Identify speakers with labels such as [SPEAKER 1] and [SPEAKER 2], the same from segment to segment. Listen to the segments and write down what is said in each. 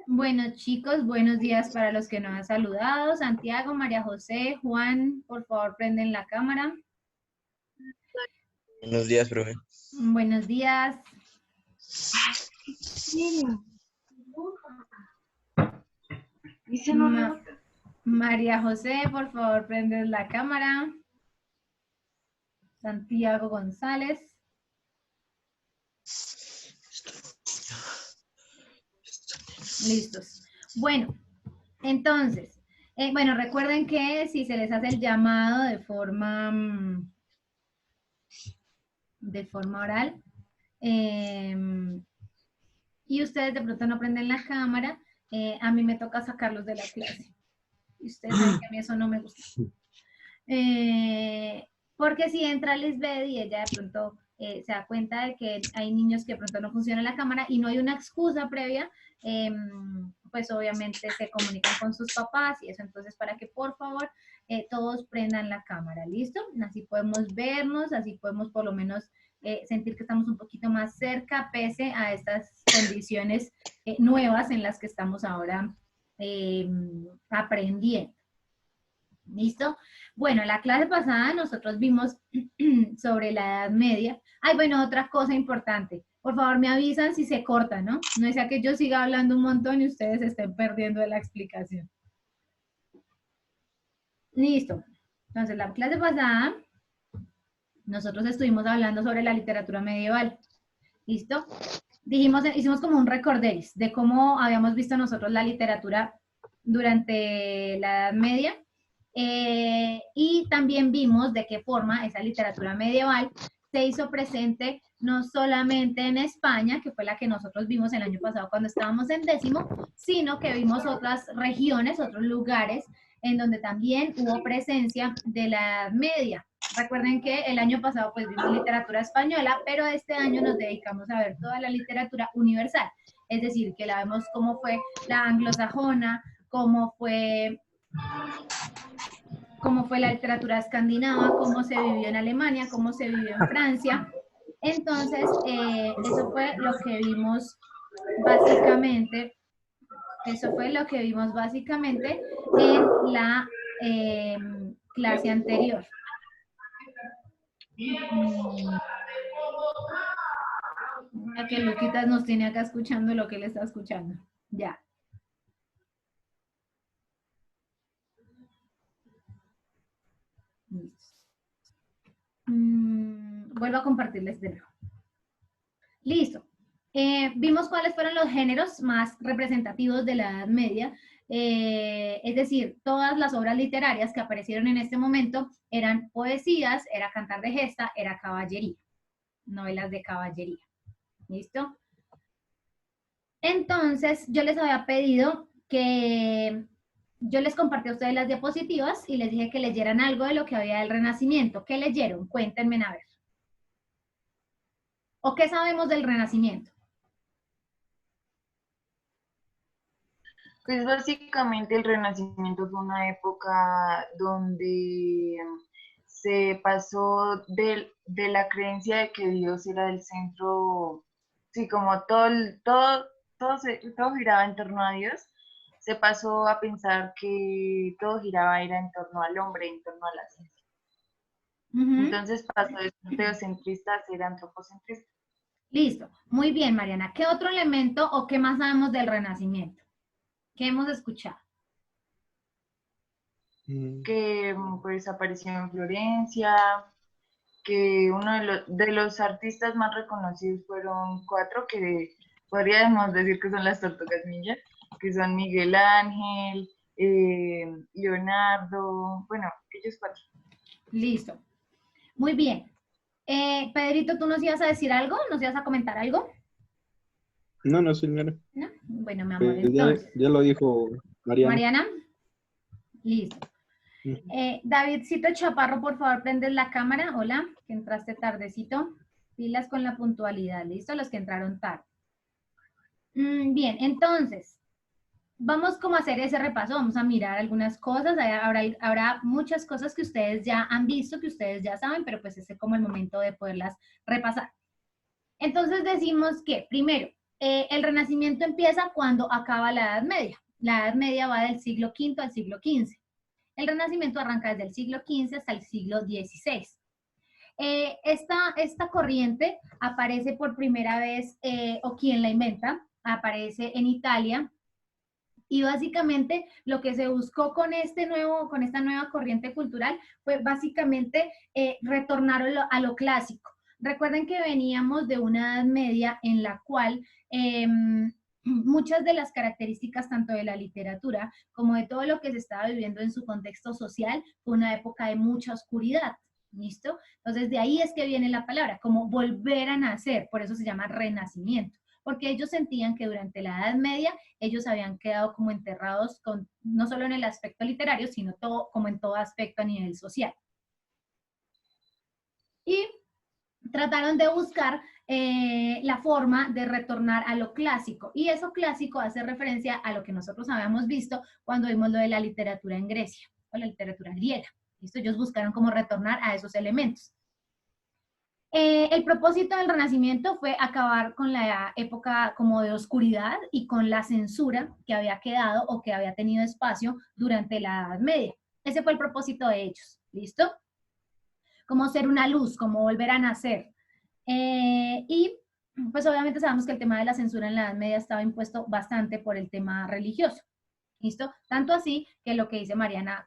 [SPEAKER 1] Bueno, chicos, buenos días para los que nos han saludado. Santiago, María José, Juan, por favor, prenden la cámara.
[SPEAKER 2] Buenos días, profe.
[SPEAKER 1] Buenos días.
[SPEAKER 3] Sí.
[SPEAKER 1] María José, por favor, prenden la cámara. Santiago González. Listos. Bueno, entonces, recuerden que si se les hace el llamado de forma oral, y ustedes de pronto no prenden la cámara, a mí me toca sacarlos de la clase. Y ustedes saben que a mí eso no me gusta. Porque si entra Lisbeth y ella de pronto se da cuenta de que hay niños que de pronto no funciona la cámara y no hay una excusa previa, pues obviamente se comunican con sus papás y eso. Entonces, para que por favor todos prendan la cámara, ¿listo? Así podemos vernos, así podemos por lo menos sentir que estamos un poquito más cerca pese a estas condiciones nuevas en las que estamos ahora aprendiendo. ¿Listo? Bueno, la clase pasada nosotros vimos sobre la Edad Media. Ay, bueno, otra cosa importante. Por favor, me avisan si se corta, ¿no? No sea que yo siga hablando un montón y ustedes estén perdiendo de la explicación. Listo. Entonces, la clase pasada nosotros estuvimos hablando sobre la literatura medieval. ¿Listo? Hicimos como un recorderis de cómo habíamos visto nosotros la literatura durante la Edad Media. Y también vimos de qué forma esa literatura medieval se hizo presente no solamente en España, que fue la que nosotros vimos el año pasado cuando estábamos en 10º, sino que vimos otras regiones, otros lugares en donde también hubo presencia de la Edad Media. Recuerden que el año pasado pues vimos literatura española, pero este año nos dedicamos a ver toda la literatura universal, es decir, que la vemos cómo fue la anglosajona, cómo fue la literatura escandinava, cómo se vivió en Alemania, cómo se vivió en Francia. Entonces, eso fue lo que vimos básicamente, en la clase anterior. A que Luquitas nos tiene acá escuchando lo que él está escuchando. Ya. Vuelvo a compartirles de nuevo. Listo. Vimos cuáles fueron los géneros más representativos de la Edad Media. Es decir, todas las obras literarias que aparecieron en este momento eran poesías, era cantar de gesta, era caballería, novelas de caballería. ¿Listo? Entonces, yo les había pedido que yo les compartí a ustedes las diapositivas y les dije que leyeran algo de lo que había del Renacimiento. ¿Qué leyeron? Cuéntenme a ver. ¿O qué sabemos del Renacimiento?
[SPEAKER 3] Pues básicamente el Renacimiento fue una época donde se pasó de la creencia de que Dios era el centro, sí, como todo giraba en torno a Dios, se pasó a pensar que todo giraba era en torno al hombre, en torno a la ciencia. Entonces pasó de ser teocentrista a ser antropocentrista.
[SPEAKER 1] Listo, muy bien, Mariana. ¿Qué otro elemento o qué más sabemos del Renacimiento? ¿Qué hemos escuchado?
[SPEAKER 3] Que pues apareció en Florencia, que uno de los artistas más reconocidos fueron 4, que podríamos decir que son las tortugas ninja, que son Miguel Ángel, Leonardo, bueno, ellos 4.
[SPEAKER 1] Listo, muy bien. Pedrito, ¿tú nos ibas a decir algo? ¿Nos ibas a comentar algo?
[SPEAKER 4] No, señora.
[SPEAKER 1] ¿No? Bueno, mi amor,
[SPEAKER 4] entonces. Ya lo dijo Mariana.
[SPEAKER 1] Mariana, listo. Davidcito Chaparro, por favor, prendes la cámara. Hola, que entraste tardecito. Pilas con la puntualidad, ¿listo? Los que entraron tarde. Bien, entonces, vamos como a hacer ese repaso, vamos a mirar algunas cosas, habrá muchas cosas que ustedes ya han visto, que ustedes ya saben, pero pues ese es como el momento de poderlas repasar. Entonces decimos que, primero, El Renacimiento empieza cuando acaba la Edad Media. La Edad Media va del siglo V al siglo XV. El Renacimiento arranca desde el siglo XV hasta el siglo XVI. Esta corriente aparece por primera vez, o quien la inventa, aparece en Italia, y básicamente lo que se buscó con esta nueva corriente cultural fue básicamente retornar a lo clásico. Recuerden que veníamos de una Edad Media en la cual muchas de las características tanto de la literatura como de todo lo que se estaba viviendo en su contexto social fue una época de mucha oscuridad. ¿Listo? Entonces de ahí es que viene la palabra, como volver a nacer, por eso se llama renacimiento, porque ellos sentían que durante la Edad Media ellos habían quedado como enterrados no solo en el aspecto literario, sino como en todo aspecto a nivel social. Y trataron de buscar la forma de retornar a lo clásico, y eso clásico hace referencia a lo que nosotros habíamos visto cuando vimos lo de la literatura en Grecia, o la literatura griega. ¿Listo? Ellos buscaron cómo retornar a esos elementos. El propósito del Renacimiento fue acabar con la época como de oscuridad y con la censura que había quedado o que había tenido espacio durante la Edad Media. Ese fue el propósito de ellos, ¿listo? Como ser una luz, como volver a nacer. Y pues obviamente sabemos que el tema de la censura en la Edad Media estaba impuesto bastante por el tema religioso. ¿Listo? Tanto así que lo que dijo Mariana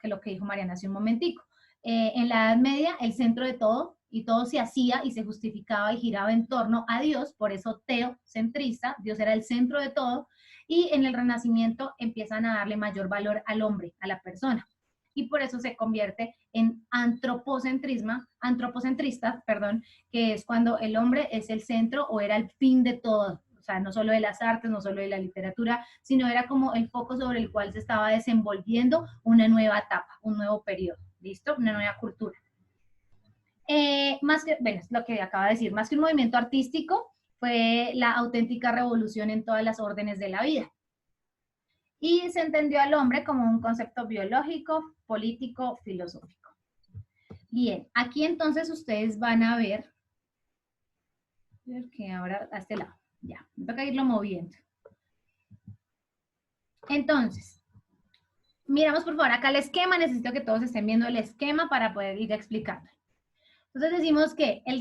[SPEAKER 1] hace un momentico. En la Edad Media, el centro de todo, y todo se hacía y se justificaba y giraba en torno a Dios, por eso teocentrista, Dios era el centro de todo, y en el Renacimiento empiezan a darle mayor valor al hombre, a la persona, y por eso se convierte en antropocentrista, que es cuando el hombre es el centro o era el fin de todo. O sea, no solo de las artes, no solo de la literatura, sino era como el foco sobre el cual se estaba desenvolviendo una nueva etapa, un nuevo periodo, ¿listo? Una nueva cultura. Más que, bueno, es lo que acaba de decir, más que un movimiento artístico, fue la auténtica revolución en todas las órdenes de la vida. Y se entendió al hombre como un concepto biológico, político, filosófico. Bien, aquí entonces ustedes van a ver que ahora a este lado. Ya, me toca irlo moviendo. Entonces, miramos por favor acá el esquema. Necesito que todos estén viendo el esquema para poder ir explicando. Entonces decimos que el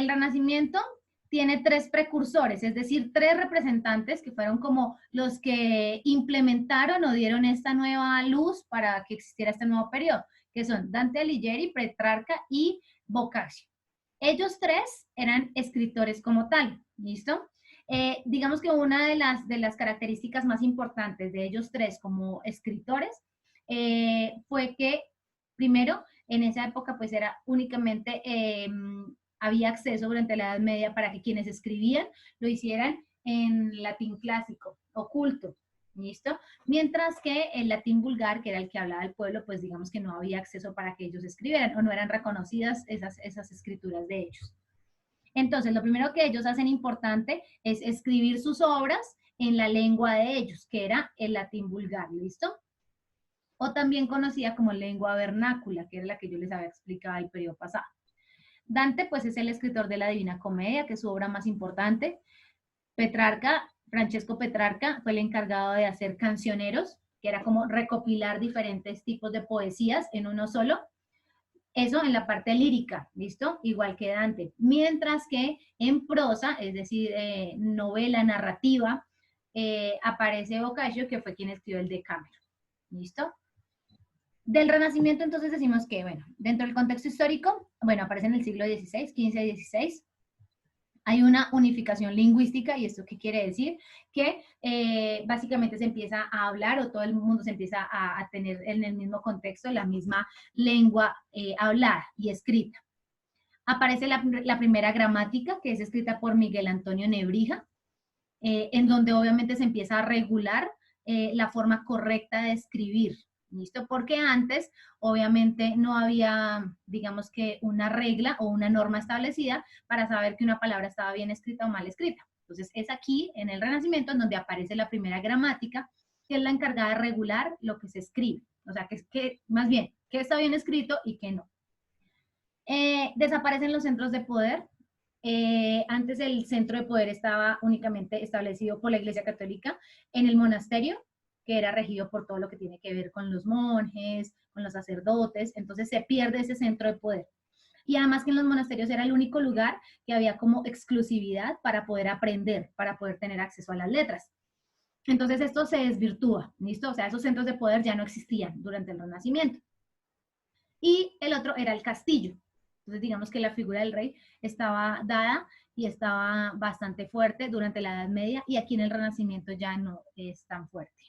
[SPEAKER 1] Renacimiento tiene 3 precursores, es decir, 3 representantes que fueron como los que implementaron o dieron esta nueva luz para que existiera este nuevo periodo, que son Dante Alighieri, Petrarca y Boccaccio. Ellos 3 eran escritores como tal, ¿listo? Digamos que una de las características más importantes de ellos 3 como escritores fue que, primero, en esa época pues era únicamente, había acceso durante la Edad Media para que quienes escribían lo hicieran en latín clásico, oculto, ¿listo? Mientras que el latín vulgar, que era el que hablaba el pueblo, pues digamos que no había acceso para que ellos escribieran o no eran reconocidas esas escrituras de ellos. Entonces, lo primero que ellos hacen importante es escribir sus obras en la lengua de ellos, que era el latín vulgar, ¿listo? O también conocida como lengua vernácula, que era la que yo les había explicado el periodo pasado. Dante, pues, es el escritor de la Divina Comedia, que es su obra más importante. Petrarca, Francesco Petrarca, fue el encargado de hacer cancioneros, que era como recopilar diferentes tipos de poesías en uno solo. Eso en la parte lírica, ¿listo? Igual que Dante. Mientras que en prosa, es decir, novela, narrativa, aparece Boccaccio, que fue quien escribió el Decameron, ¿listo? Del Renacimiento, entonces decimos que, bueno, dentro del contexto histórico, bueno, aparece en el siglo XVI, XV y XVI. Hay una unificación lingüística, y esto qué quiere decir, que básicamente se empieza a hablar o todo el mundo se empieza a tener en el mismo contexto la misma lengua hablada y escrita. Aparece la primera gramática, que es escrita por Miguel Antonio Nebrija, en donde obviamente se empieza a regular la forma correcta de escribir. ¿Listo? Porque antes, obviamente, no había, digamos que, una regla o una norma establecida para saber que una palabra estaba bien escrita o mal escrita. Entonces, es aquí, en el Renacimiento, en donde aparece la primera gramática, que es la encargada de regular lo que se escribe. O sea, más bien, qué está bien escrito y qué no. Desaparecen los centros de poder. Antes el centro de poder estaba únicamente establecido por la Iglesia Católica en el monasterio, que era regido por todo lo que tiene que ver con los monjes, con los sacerdotes, entonces se pierde ese centro de poder. Y además que en los monasterios era el único lugar que había como exclusividad para poder aprender, para poder tener acceso a las letras. Entonces esto se desvirtúa, ¿listo? O sea, esos centros de poder ya no existían durante el Renacimiento. Y el otro era el castillo. Entonces digamos que la figura del rey estaba dada y estaba bastante fuerte durante la Edad Media y aquí en el Renacimiento ya no es tan fuerte.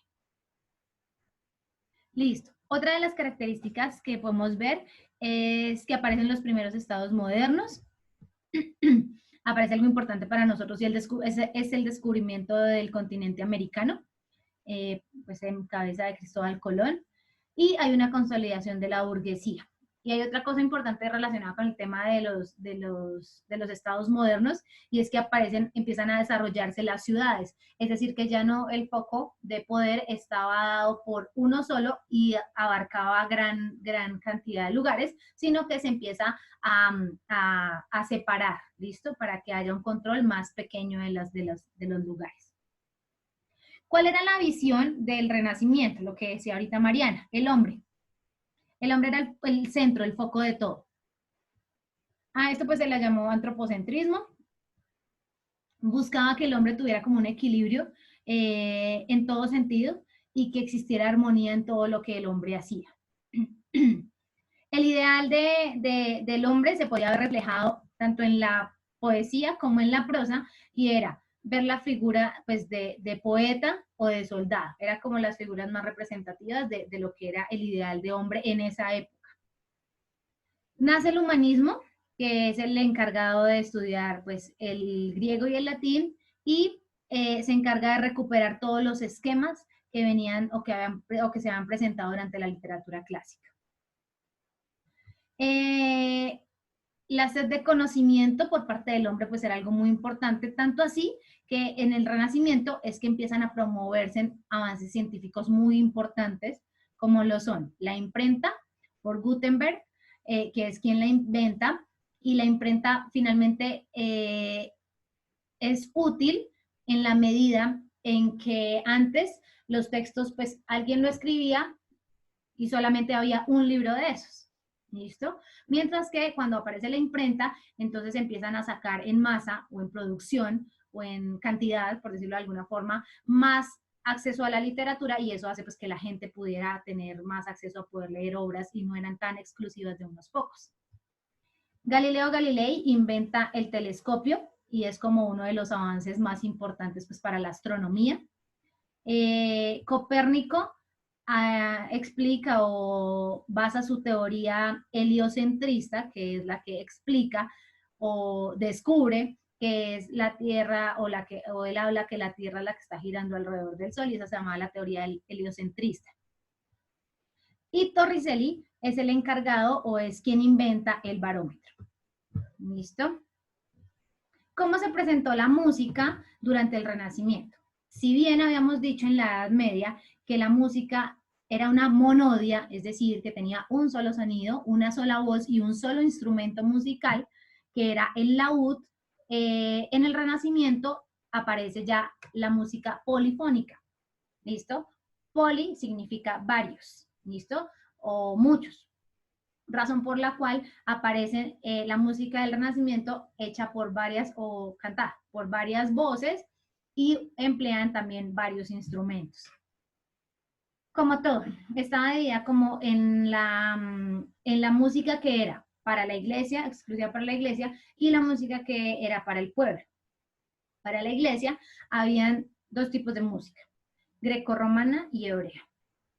[SPEAKER 1] Listo. Otra de las características que podemos ver es que aparecen los primeros estados modernos. Aparece algo importante para nosotros y es el descubrimiento del continente americano, pues en cabeza de Cristóbal Colón, y hay una consolidación de la burguesía. Y hay otra cosa importante relacionada con el tema de los estados modernos, y es que empiezan a desarrollarse las ciudades. Es decir, que ya no el foco de poder estaba dado por uno solo y abarcaba gran cantidad de lugares, sino que se empieza a separar, ¿listo? Para que haya un control más pequeño de los lugares. ¿Cuál era la visión del Renacimiento? Lo que decía ahorita Mariana, el hombre. El hombre era el centro, el foco de todo. Esto pues se le llamó antropocentrismo. Buscaba que el hombre tuviera como un equilibrio en todo sentido y que existiera armonía en todo lo que el hombre hacía. El ideal del hombre se podía ver reflejado tanto en la poesía como en la prosa y era ver la figura pues de poeta o de soldado. Era como las figuras más representativas de lo que era el ideal de hombre en esa época. Nace el humanismo, que es el encargado de estudiar pues el griego y el latín y se encarga de recuperar todos los esquemas que venían o que se habían presentado durante la literatura clásica. La sed de conocimiento por parte del hombre pues era algo muy importante, tanto así que en el Renacimiento es que empiezan a promoverse avances científicos muy importantes, como lo son la imprenta por Gutenberg, que es quien la inventa, y la imprenta finalmente es útil en la medida en que antes los textos pues alguien lo escribía y solamente había un libro de esos. ¿Listo? Mientras que cuando aparece la imprenta, entonces empiezan a sacar en masa o en producción o en cantidad, por decirlo de alguna forma, más acceso a la literatura y eso hace pues que la gente pudiera tener más acceso a poder leer obras y no eran tan exclusivas de unos pocos. Galileo Galilei inventa el telescopio y es como uno de los avances más importantes pues para la astronomía. Copérnico explica o basa su teoría heliocentrista, que es la que explica o descubre que es la Tierra o él habla que la Tierra es la que está girando alrededor del Sol y esa se llama la teoría heliocentrista. Y Torricelli es el encargado o es quien inventa el barómetro. ¿Listo? ¿Cómo se presentó la música durante el Renacimiento? Si bien habíamos dicho en la Edad Media que la música era una monodia, es decir, que tenía un solo sonido, una sola voz y un solo instrumento musical, que era el laúd, en el Renacimiento aparece ya la música polifónica, ¿listo? Poli significa varios, ¿listo? O muchos. Razón por la cual aparece la música del Renacimiento hecha por varias o cantada por varias voces y emplean también varios instrumentos. Como todo, estaba dividida como en la música que era para la iglesia, exclusiva para la iglesia, y la música que era para el pueblo. Para la iglesia habían dos tipos de música, grecorromana y hebrea.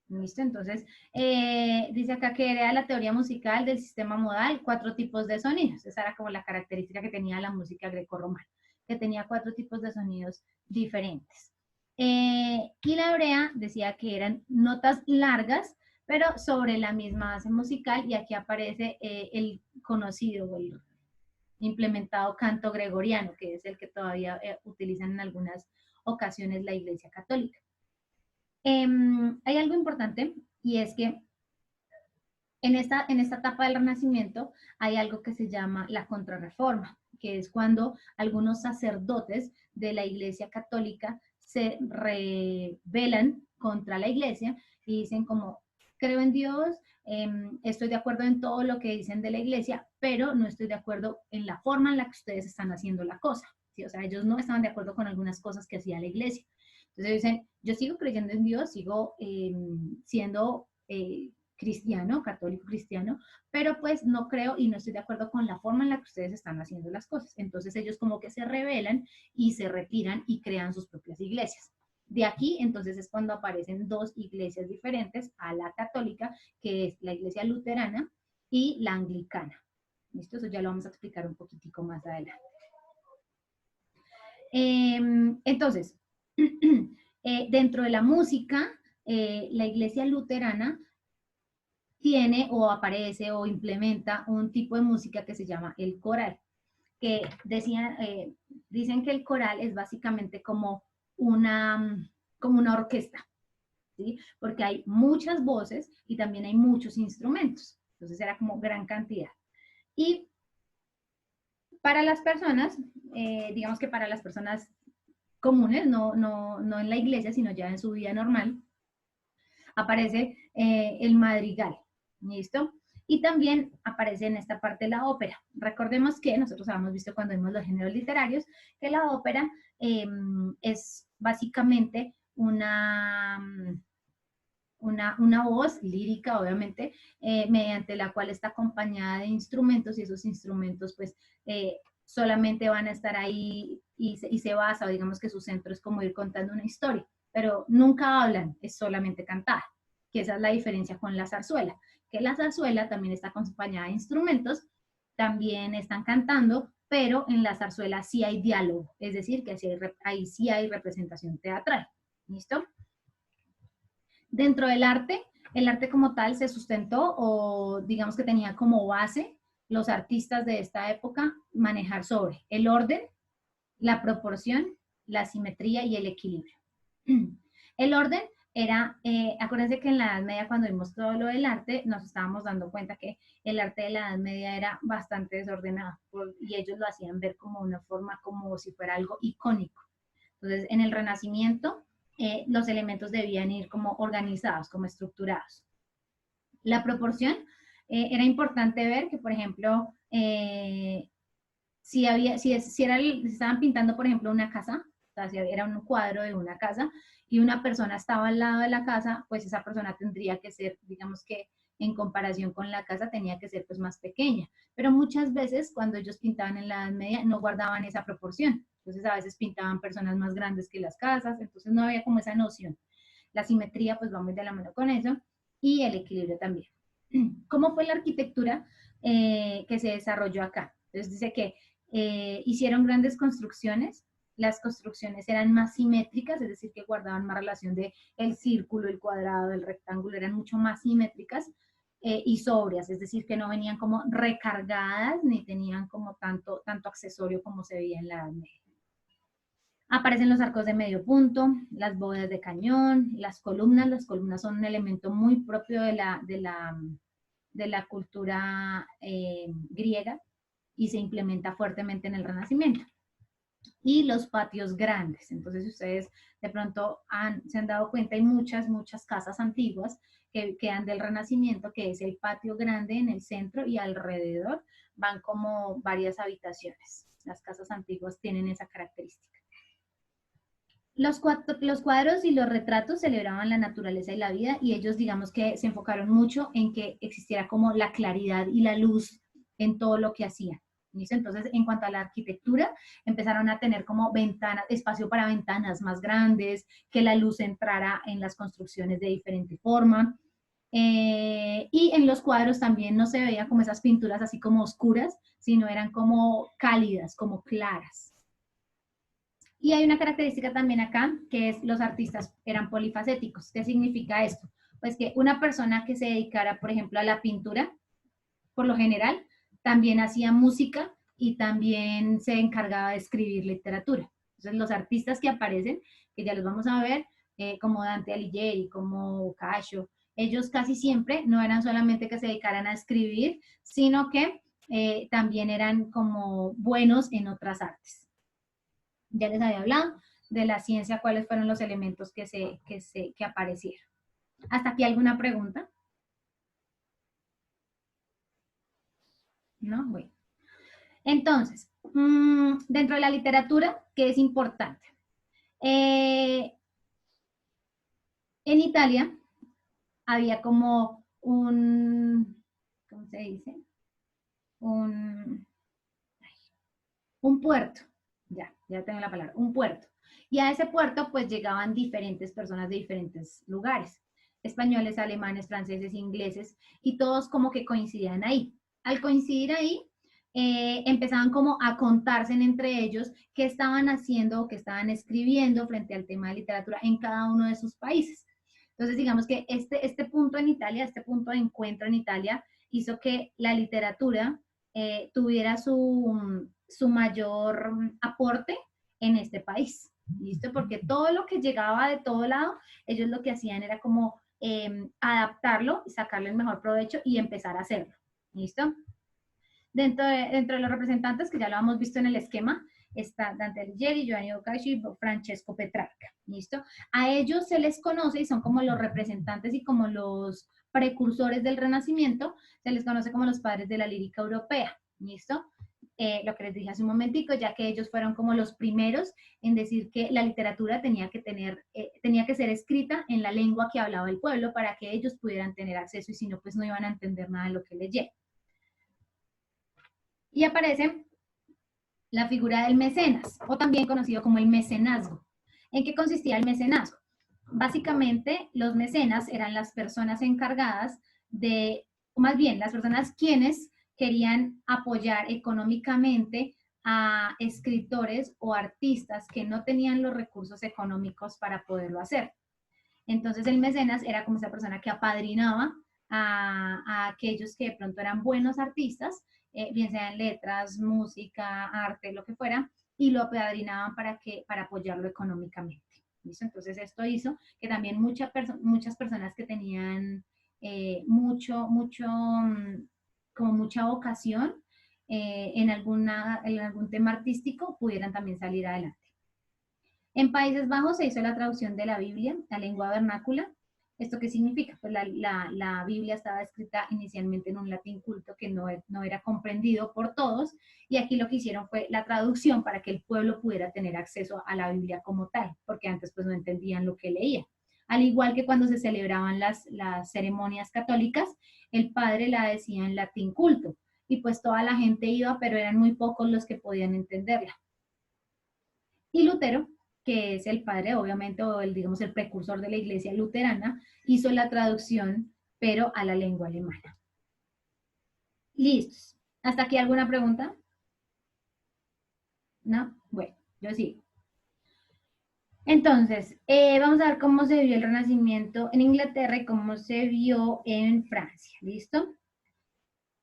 [SPEAKER 1] ¿Listo? Entonces, dice acá que era la teoría musical del sistema modal, 4 tipos de sonidos. Esa era como la característica que tenía la música grecorromana, que tenía 4 tipos de sonidos diferentes. Y la hebrea decía que eran notas largas, pero sobre la misma base musical, y aquí aparece el conocido o el implementado canto gregoriano, que es el que todavía utilizan en algunas ocasiones la Iglesia Católica. Hay algo importante y es que en esta etapa del Renacimiento hay algo que se llama la Contrarreforma. que es cuando algunos sacerdotes de la Iglesia Católica se rebelan contra la Iglesia y dicen como, creo en Dios, estoy de acuerdo en todo lo que dicen de la Iglesia, pero no estoy de acuerdo en la forma en la que ustedes están haciendo la cosa. ¿Sí? O sea, ellos no estaban de acuerdo con algunas cosas que hacía la Iglesia. Entonces dicen, yo sigo creyendo en Dios, sigo siendo cristiano, católico cristiano, pero pues no creo y no estoy de acuerdo con la forma en la que ustedes están haciendo las cosas. Entonces ellos como que se rebelan y se retiran y crean sus propias iglesias. De aquí, entonces, es cuando aparecen dos iglesias diferentes a la católica, que es la iglesia luterana y la anglicana. ¿Listo? Eso ya lo vamos a explicar un poquitico más adelante. Entonces, dentro de la música, la iglesia luterana tiene o aparece o implementa un tipo de música que se llama el coral, que dicen que el coral es básicamente como una orquesta, ¿sí? Porque hay muchas voces y también hay muchos instrumentos, entonces era como gran cantidad. Y para las personas, digamos que para las personas comunes, no en la iglesia, sino ya en su vida normal, aparece el madrigal, ¿listo? Y también aparece en esta parte la ópera. Recordemos que nosotros habíamos visto cuando vimos los géneros literarios que la ópera es básicamente una voz lírica, obviamente, mediante la cual está acompañada de instrumentos y esos instrumentos pues solamente van a estar ahí y se basa, digamos que su centro es como ir contando una historia, pero nunca hablan, es solamente cantada, que esa es la diferencia con la zarzuela, que la zarzuela también está acompañada de instrumentos, también están cantando, pero en la zarzuela sí hay diálogo, es decir, que ahí sí hay representación teatral. ¿Listo? Dentro del arte, el arte como tal se sustentó o digamos que tenía como base los artistas de esta época manejar sobre el orden, la proporción, la simetría y el equilibrio. El orden era, acuérdense que en la Edad Media cuando vimos todo lo del arte, nos estábamos dando cuenta que el arte de la Edad Media era bastante desordenado y ellos lo hacían ver como una forma como si fuera algo icónico. Entonces, en el Renacimiento, los elementos debían ir como organizados, como estructurados. La proporción, era importante ver que, por ejemplo, si estaban pintando, por ejemplo, una casa, o sea, si era un cuadro de una casa y una persona estaba al lado de la casa, pues esa persona tendría que ser, digamos que en comparación con la casa, tenía que ser pues más pequeña. Pero muchas veces cuando ellos pintaban en la Edad Media no guardaban esa proporción. Entonces a veces pintaban personas más grandes que las casas, entonces no había como esa noción. La simetría pues va muy de la mano con eso y el equilibrio también. ¿Cómo fue la arquitectura que se desarrolló acá? Entonces dice que hicieron grandes construcciones, las construcciones eran más simétricas, es decir, que guardaban más relación de el círculo, el cuadrado, el rectángulo, eran mucho más simétricas y sobrias, es decir, que no venían como recargadas ni tenían como tanto accesorio como se veía en la Edad Media. Aparecen los arcos de medio punto, las bóvedas de cañón, las columnas son un elemento muy propio de la cultura griega y se implementa fuertemente en el Renacimiento. Y los patios grandes, entonces ustedes de pronto se han dado cuenta, hay muchas casas antiguas que quedan del Renacimiento, que es el patio grande en el centro y alrededor van como varias habitaciones. Las casas antiguas tienen esa característica. Los cuadros y los retratos celebraban la naturaleza y la vida y ellos digamos que se enfocaron mucho en que existiera como la claridad y la luz en todo lo que hacían. ¿Listo? Entonces, en cuanto a la arquitectura, empezaron a tener como ventanas, espacio para ventanas más grandes, que la luz entrara en las construcciones de diferente forma. Y en los cuadros también no se veía como esas pinturas así como oscuras, sino eran como cálidas, como claras. Y hay una característica también acá, que es los artistas eran polifacéticos. ¿Qué significa esto? Pues que una persona que se dedicara, por ejemplo, a la pintura, por lo general, también hacía música y también se encargaba de escribir literatura. Entonces, los artistas que aparecen, que ya los vamos a ver, como Dante Alighieri, como Boccaccio, ellos casi siempre no eran solamente que se dedicaran a escribir, sino que también eran como buenos en otras artes. Ya les había hablado de la ciencia, cuáles fueron los elementos que aparecieron. ¿Hasta aquí alguna pregunta? ¿No? Bueno. Entonces, dentro de la literatura, ¿qué es importante? En Italia había como un, ¿cómo se dice? Un puerto, ya tengo la palabra, un puerto. Y a ese puerto pues llegaban diferentes personas de diferentes lugares, españoles, alemanes, franceses, ingleses, y todos como que coincidían ahí. Al coincidir ahí, empezaban como a contarse entre ellos qué estaban haciendo o qué estaban escribiendo frente al tema de literatura en cada uno de sus países. Entonces, digamos que este punto en Italia, este punto de encuentro en Italia, hizo que la literatura tuviera su mayor aporte en este país. ¿Listo? Porque todo lo que llegaba de todo lado, ellos lo que hacían era como adaptarlo, sacarle el mejor provecho y empezar a hacerlo. ¿Listo? Dentro de los representantes, que ya lo hemos visto en el esquema, está Dante Alighieri, Giovanni Boccaccio y Francesco Petrarca. ¿Listo? A ellos se les conoce y son como los representantes y como los precursores del Renacimiento, se les conoce como los padres de la lírica europea. ¿Listo? Lo que les dije hace un momentico, ya que ellos fueron como los primeros en decir que la literatura tenía que ser escrita en la lengua que hablaba el pueblo para que ellos pudieran tener acceso, y si no, pues no iban a entender nada de lo que leyeran. Y aparece la figura del mecenas, o también conocido como el mecenazgo. ¿En qué consistía el mecenazgo? Básicamente, los mecenas eran las personas encargadas de, o más bien, las personas quienes querían apoyar económicamente a escritores o artistas que no tenían los recursos económicos para poderlo hacer. Entonces, el mecenas era como esa persona que apadrinaba a aquellos que de pronto eran buenos artistas, bien sea en letras, música, arte, lo que fuera, y lo apadrinaban para apoyarlo económicamente. ¿Listo? Entonces esto hizo que también muchas personas que tenían como mucha vocación en algún tema artístico pudieran también salir adelante. En Países Bajos se hizo la traducción de la Biblia a lengua vernácula. ¿Esto qué significa? Pues la Biblia estaba escrita inicialmente en un latín culto que no era comprendido por todos, y aquí lo que hicieron fue la traducción para que el pueblo pudiera tener acceso a la Biblia como tal, porque antes pues no entendían lo que leía. Al igual que cuando se celebraban las ceremonias católicas, el padre la decía en latín culto, y pues toda la gente iba, pero eran muy pocos los que podían entenderla. Y Lutero, que es el padre, obviamente, o digamos el precursor de la iglesia luterana, hizo la traducción, pero a la lengua alemana. Listos. ¿Hasta aquí alguna pregunta? ¿No? Bueno, yo sigo. Entonces, vamos a ver cómo se vio el Renacimiento en Inglaterra y cómo se vio en Francia. ¿Listo?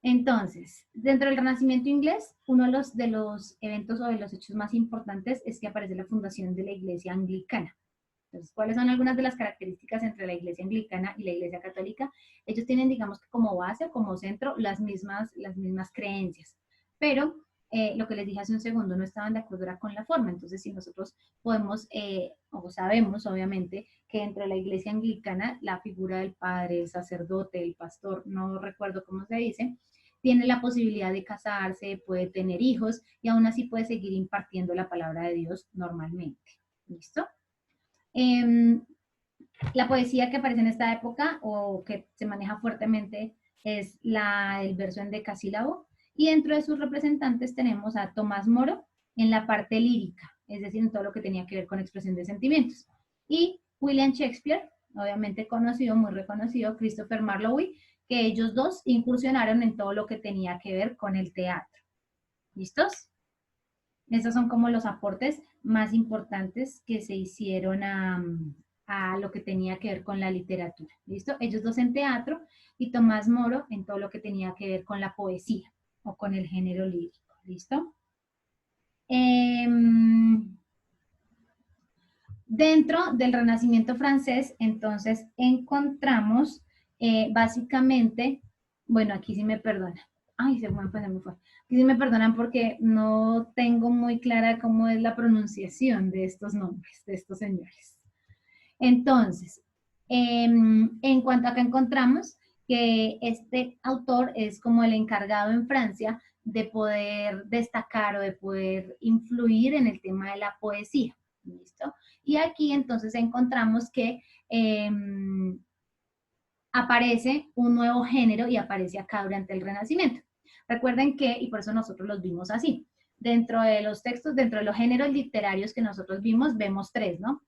[SPEAKER 1] Entonces, dentro del Renacimiento inglés, uno de los eventos o de los hechos más importantes es que aparece la fundación de la Iglesia Anglicana. Entonces, ¿cuáles son algunas de las características entre la Iglesia Anglicana y la Iglesia Católica? Ellos tienen, digamos, como base o como centro las mismas creencias, pero lo que les dije hace un segundo, no estaban de acuerdo con la forma. Entonces, si nosotros podemos, o sabemos, obviamente, que dentro de la Iglesia Anglicana, la figura del padre, el sacerdote, el pastor, no recuerdo cómo se dice, tiene la posibilidad de casarse, puede tener hijos, y aún así puede seguir impartiendo la palabra de Dios normalmente. ¿Listo? La poesía que aparece en esta época o que se maneja fuertemente es el verso endecasílabo, y dentro de sus representantes tenemos a Tomás Moro en la parte lírica, es decir, en todo lo que tenía que ver con expresión de sentimientos, y William Shakespeare, obviamente conocido, muy reconocido, Christopher Marlowe, que ellos dos incursionaron en todo lo que tenía que ver con el teatro. ¿Listos? Estos son como los aportes más importantes que se hicieron a lo que tenía que ver con la literatura. ¿Listo? Ellos dos en teatro y Tomás Moro en todo lo que tenía que ver con la poesía o con el género lírico. ¿Listo? Dentro del Renacimiento francés, entonces, encontramos básicamente, bueno, aquí sí me perdona, Ay, se me fue. Y si me perdonan porque no tengo muy clara cómo es la pronunciación de estos nombres, de estos señores. Entonces, en cuanto a acá encontramos que este autor es como el encargado en Francia de poder destacar o de poder influir en el tema de la poesía. ¿Listo? Y aquí entonces encontramos que aparece un nuevo género y aparece acá durante el Renacimiento. Recuerden que, y por eso nosotros los vimos así, dentro de los textos, dentro de los géneros literarios que nosotros vimos, vemos tres, ¿no?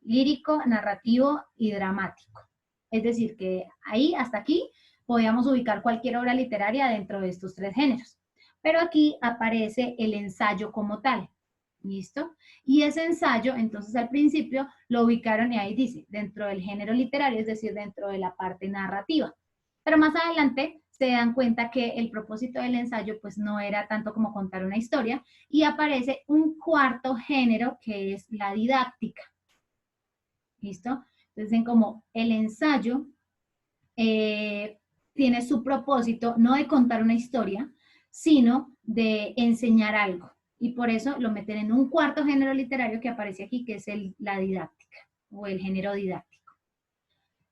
[SPEAKER 1] Lírico, narrativo y dramático. Es decir, que ahí, hasta aquí, podíamos ubicar cualquier obra literaria dentro de estos tres géneros. Pero aquí aparece el ensayo como tal. ¿Listo? Y ese ensayo, entonces al principio lo ubicaron y ahí dice, dentro del género literario, es decir, dentro de la parte narrativa. Pero más adelante se dan cuenta que el propósito del ensayo pues no era tanto como contar una historia y aparece un cuarto género que es la didáctica. ¿Listo? Entonces, en como el ensayo tiene su propósito no de contar una historia, sino de enseñar algo. Y por eso lo meten en un cuarto género literario que aparece aquí, que es la didáctica o el género didáctico.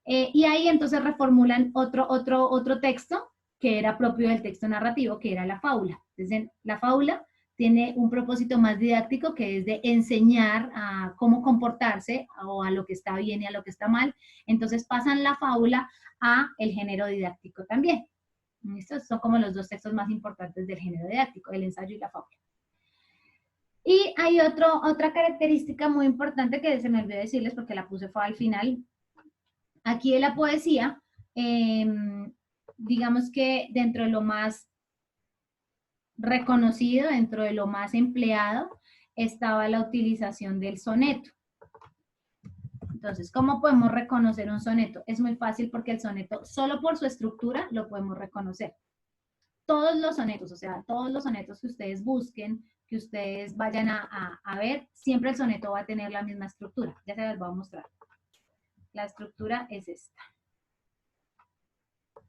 [SPEAKER 1] Y ahí entonces reformulan otro texto que era propio del texto narrativo, que era la fábula. Entonces, la fábula tiene un propósito más didáctico, que es de enseñar a cómo comportarse o a lo que está bien y a lo que está mal. Entonces pasan la fábula a el género didáctico también. Estos son como los dos textos más importantes del género didáctico, el ensayo y la fábula. Y hay otra característica muy importante que se me olvidó decirles porque la puse fue al final. Aquí de la poesía, digamos que dentro de lo más reconocido, dentro de lo más empleado, estaba la utilización del soneto. Entonces, ¿cómo podemos reconocer un soneto? Es muy fácil porque el soneto, solo por su estructura, lo podemos reconocer. Todos los sonetos, o sea, todos los sonetos que ustedes busquen, que ustedes vayan a ver, siempre el soneto va a tener la misma estructura. Ya se las voy a mostrar. La estructura es esta.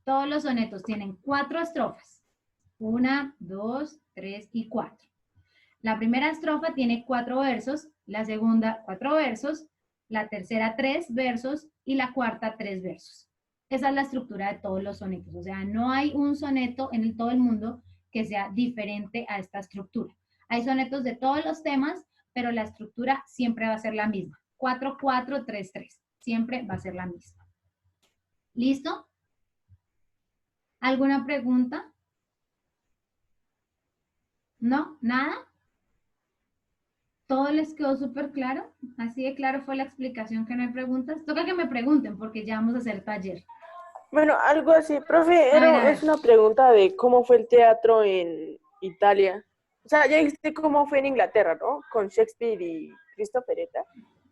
[SPEAKER 1] Todos los sonetos tienen 4 estrofas. 1, 2, 3 y 4. La primera estrofa tiene 4 versos, la segunda 4 versos, la tercera 3 versos y la cuarta 3 versos. Esa es la estructura de todos los sonetos. O sea, no hay un soneto en todo el mundo que sea diferente a esta estructura. Hay sonetos de todos los temas, pero la estructura siempre va a ser la misma. 4, 4, 3, 3. Siempre va a ser la misma. ¿Listo? ¿Alguna pregunta? ¿No? ¿Nada? ¿Todo les quedó súper claro? Así de claro fue la explicación que no hay preguntas. Toca que me pregunten porque ya vamos a hacer taller.
[SPEAKER 2] Bueno, algo así. Profe, es una pregunta de cómo fue el teatro en Italia. O sea, ya dijiste cómo fue en Inglaterra, ¿no? Con Shakespeare y Cristo Peretta.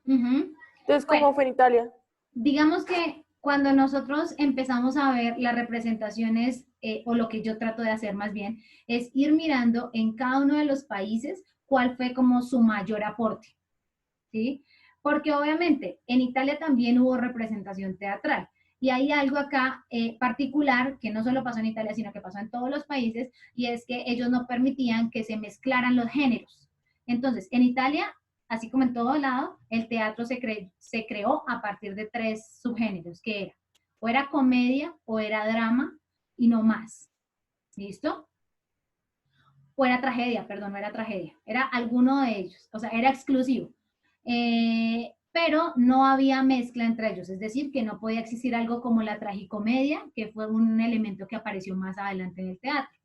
[SPEAKER 2] Entonces, ¿cómo fue en Italia?
[SPEAKER 1] Digamos que cuando nosotros empezamos a ver las representaciones, o lo que yo trato de hacer más bien, es ir mirando en cada uno de los países cuál fue como su mayor aporte, ¿sí? Porque obviamente en Italia también hubo representación teatral. Y hay algo acá particular que no solo pasó en Italia, sino que pasó en todos los países, y es que ellos no permitían que se mezclaran los géneros. Entonces, en Italia, así como en todo lado, el teatro se creó a partir de 3 subgéneros, que era, o era comedia, o era drama, y no más. ¿Listo? O era tragedia, perdón, no era tragedia, era alguno de ellos, o sea, era exclusivo. Pero no había mezcla entre ellos, es decir, que no podía existir algo como la tragicomedia, que fue un elemento que apareció más adelante en el teatro.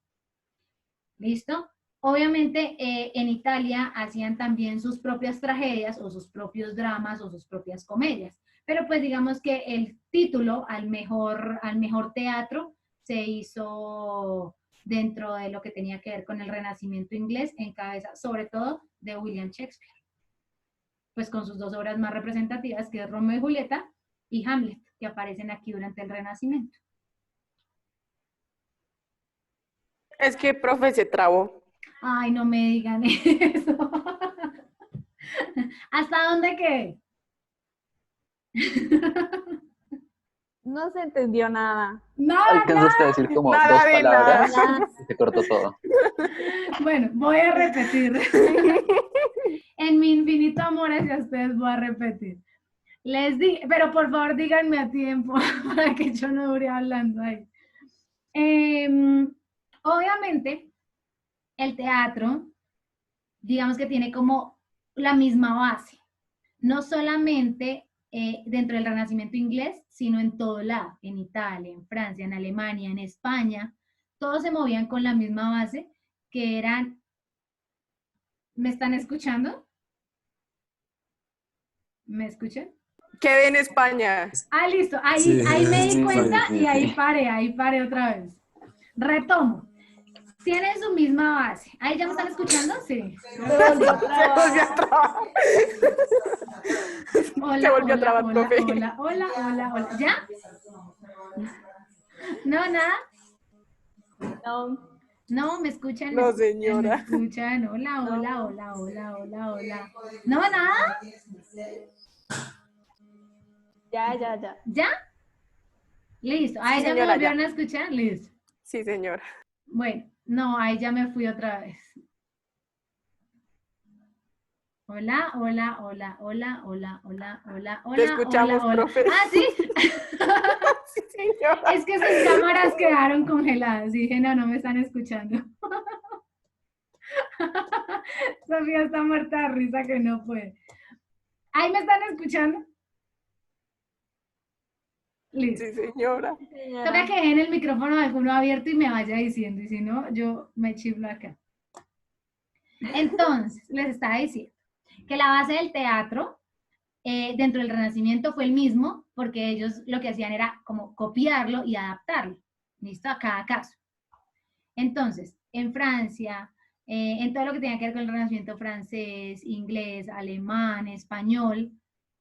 [SPEAKER 1] ¿Listo? Obviamente en Italia hacían también sus propias tragedias o sus propios dramas o sus propias comedias, pero pues digamos que el título al mejor teatro se hizo dentro de lo que tenía que ver con el Renacimiento inglés, en cabeza sobre todo de William Shakespeare, pues con sus 2 obras más representativas, que es Romeo y Julieta y Hamlet, que aparecen aquí durante el Renacimiento.
[SPEAKER 2] Es que, profe, se trabó.
[SPEAKER 1] Ay, no me digan eso. ¿Hasta dónde qué?
[SPEAKER 5] No se entendió nada.
[SPEAKER 6] Alcanzaste a decir como
[SPEAKER 2] Nada
[SPEAKER 6] dos
[SPEAKER 2] de
[SPEAKER 6] palabras
[SPEAKER 5] nada.
[SPEAKER 6] y se cortó todo.
[SPEAKER 1] Bueno, voy a repetir. En mi infinito amor hacia ustedes voy a repetir. Les di, pero por favor díganme a tiempo para que yo no dure hablando ahí. Obviamente, el teatro, digamos que tiene como la misma base, no solamente dentro del Renacimiento inglés, sino en todo lado, en Italia, en Francia, en Alemania, en España, todos se movían con la misma base, que eran, ¿me están escuchando? ¿Me escuchan?
[SPEAKER 2] Quedé en España.
[SPEAKER 1] Ah, listo, ahí,
[SPEAKER 7] Sí,
[SPEAKER 1] ahí me di
[SPEAKER 7] sí,
[SPEAKER 1] cuenta
[SPEAKER 6] sí,
[SPEAKER 1] y ahí
[SPEAKER 6] sí.
[SPEAKER 1] paré otra vez. Retomo. Tienen su misma base. ¿Ahí ya me están escuchando? Sí.
[SPEAKER 2] Se volvió a trabar.
[SPEAKER 1] Hola,
[SPEAKER 2] Se volvió a
[SPEAKER 1] hola,
[SPEAKER 2] trabar,
[SPEAKER 1] hola,
[SPEAKER 2] profe.
[SPEAKER 1] hola. ¿Ya? ¿No, nada?
[SPEAKER 5] No.
[SPEAKER 1] No, ¿me escuchan?
[SPEAKER 2] No,
[SPEAKER 1] ¿Me
[SPEAKER 2] señora.
[SPEAKER 1] escuchan? Hola. ¿No, nada?
[SPEAKER 5] Ya.
[SPEAKER 1] ¿Ya? Listo.
[SPEAKER 2] Sí,
[SPEAKER 1] ¿Ahí ya me
[SPEAKER 2] señora,
[SPEAKER 1] volvieron
[SPEAKER 2] ya.
[SPEAKER 1] a escuchar? Listo.
[SPEAKER 2] Sí, señora.
[SPEAKER 1] Bueno, no, ahí ya me fui otra vez. Hola.
[SPEAKER 2] Te escuchamos, profe.
[SPEAKER 1] Ah, ¿sí?
[SPEAKER 2] Sí, señora.
[SPEAKER 1] Es que sus cámaras quedaron congeladas. Dije, no me están escuchando. Sofía está muerta de risa que no puede. ¿Ahí me están escuchando? Listo.
[SPEAKER 2] Sí, señora.
[SPEAKER 1] Toca que dejen el micrófono de alguno abierto y me vaya diciendo, y si no, yo me chiflo acá. Entonces, les estaba diciendo que la base del teatro dentro del Renacimiento fue el mismo, porque ellos lo que hacían era como copiarlo y adaptarlo, ¿listo? A cada caso. Entonces, en Francia, en todo lo que tenía que ver con el Renacimiento francés, inglés, alemán, español,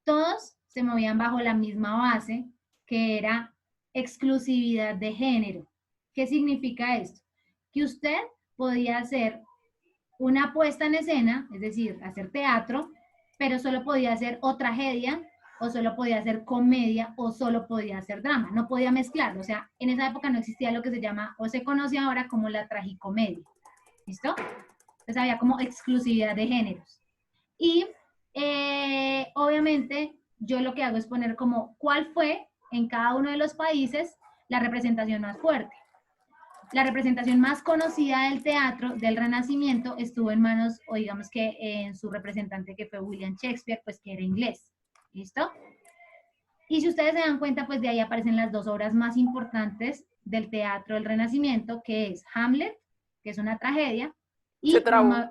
[SPEAKER 1] todos se movían bajo la misma base, que era exclusividad de género. ¿Qué significa esto? Que usted podía hacer una puesta en escena, es decir, hacer teatro, pero solo podía hacer o tragedia, o solo podía hacer comedia, o solo podía hacer drama. No podía mezclarlo. O sea, en esa época no existía lo que se llama, o se conoce ahora como la tragicomedia. ¿Listo? Entonces había como exclusividad de géneros. Y obviamente yo lo que hago es poner como cuál fue en cada uno de los países la representación más fuerte. La representación más conocida del teatro del Renacimiento estuvo en manos, o digamos que en su representante, que fue William Shakespeare, pues que era inglés. ¿Listo? Y si ustedes se dan cuenta, pues de ahí aparecen las dos obras más importantes del teatro del Renacimiento, que es Hamlet, que es una tragedia, y
[SPEAKER 2] Se trabó.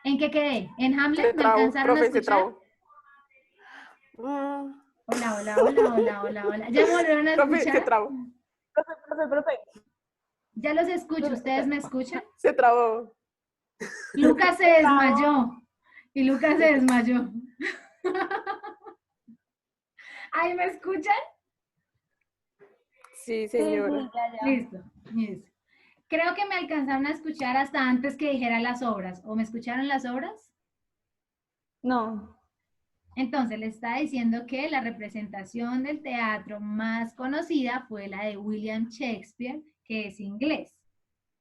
[SPEAKER 1] ¿en qué quedé? ¿En Hamlet?
[SPEAKER 2] Se
[SPEAKER 1] ¿Me
[SPEAKER 2] trabó,
[SPEAKER 1] alcanzaron a
[SPEAKER 2] profe, se
[SPEAKER 1] escuchar?
[SPEAKER 2] trabó.
[SPEAKER 1] Hola. ¿Ya me volvieron a
[SPEAKER 2] Profe, se
[SPEAKER 1] escuchar?
[SPEAKER 2] trabó.
[SPEAKER 5] Profe.
[SPEAKER 1] Ya los escucho, ¿ustedes me escuchan?
[SPEAKER 2] Se trabó.
[SPEAKER 1] Lucas se desmayó. Y Lucas se desmayó. ¿Ahí me escuchan?
[SPEAKER 2] Sí, señora.
[SPEAKER 5] Ya.
[SPEAKER 1] Listo. Creo que me alcanzaron a escuchar hasta antes que dijera las obras. ¿O me escucharon las obras?
[SPEAKER 5] No.
[SPEAKER 1] Entonces, le está diciendo que la representación del teatro más conocida fue la de William Shakespeare, que es inglés.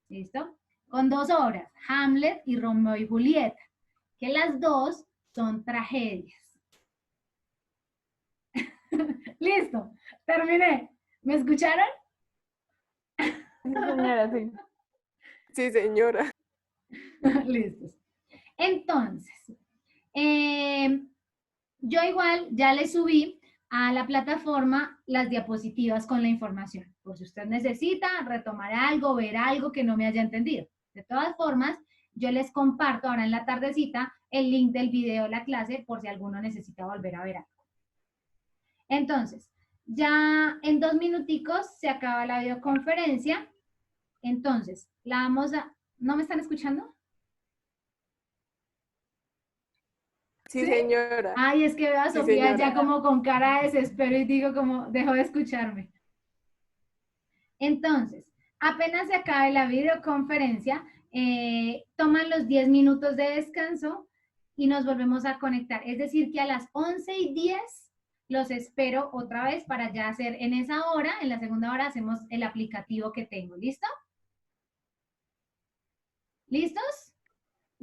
[SPEAKER 1] ¿Listo? Con dos obras, Hamlet y Romeo y Julieta, que las dos son tragedias. Listo, terminé. ¿Me escucharon?
[SPEAKER 5] Sí, señora, sí.
[SPEAKER 2] Sí, señora.
[SPEAKER 1] Listos. Entonces, yo igual ya le subí a la plataforma las diapositivas con la información. Por si usted necesita retomar algo, ver algo que no me haya entendido. De todas formas, yo les comparto ahora en la tardecita el link del video de la clase por si alguno necesita volver a ver algo. Entonces, ya en 2 minuticos se acaba la videoconferencia. Entonces, la vamos a... ¿No me están escuchando?
[SPEAKER 2] Sí, señora.
[SPEAKER 1] Ay, es que veo a
[SPEAKER 2] Sí,
[SPEAKER 1] Sofía
[SPEAKER 2] señora.
[SPEAKER 1] ya como con cara de desespero y digo como, dejó de escucharme. Entonces, apenas se acabe la videoconferencia, toman los 10 minutos de descanso y nos volvemos a conectar. Es decir, que a las 11:10 los espero otra vez para ya hacer en esa hora, en la segunda hora hacemos el aplicativo que tengo. ¿Listo? ¿Listos?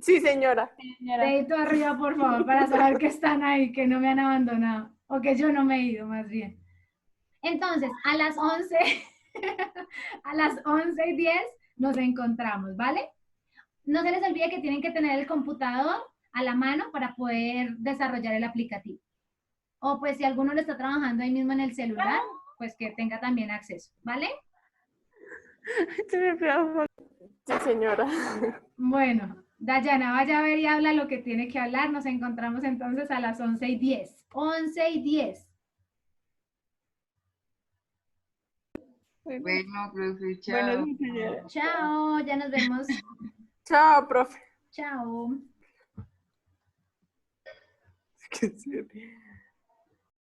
[SPEAKER 2] Sí, señora.
[SPEAKER 1] Dedito arriba, por favor, para saber que están ahí, que no me han abandonado, o que yo no me he ido, más bien. Entonces, a las 11, a las 11:10 nos encontramos, ¿vale? No se les olvide que tienen que tener el computador a la mano para poder desarrollar el aplicativo. O pues si alguno lo está trabajando ahí mismo en el celular, pues que tenga también acceso, ¿vale?
[SPEAKER 2] Sí, señora.
[SPEAKER 1] Bueno, Dayana, vaya a ver y habla lo que tiene que hablar. Nos encontramos entonces a las 11:10. 11:10.
[SPEAKER 3] Bueno, profe, chao.
[SPEAKER 2] Bueno, sí, señora.
[SPEAKER 1] Chao, ya nos vemos.
[SPEAKER 2] Chao, profe.
[SPEAKER 1] Chao.
[SPEAKER 2] Que se-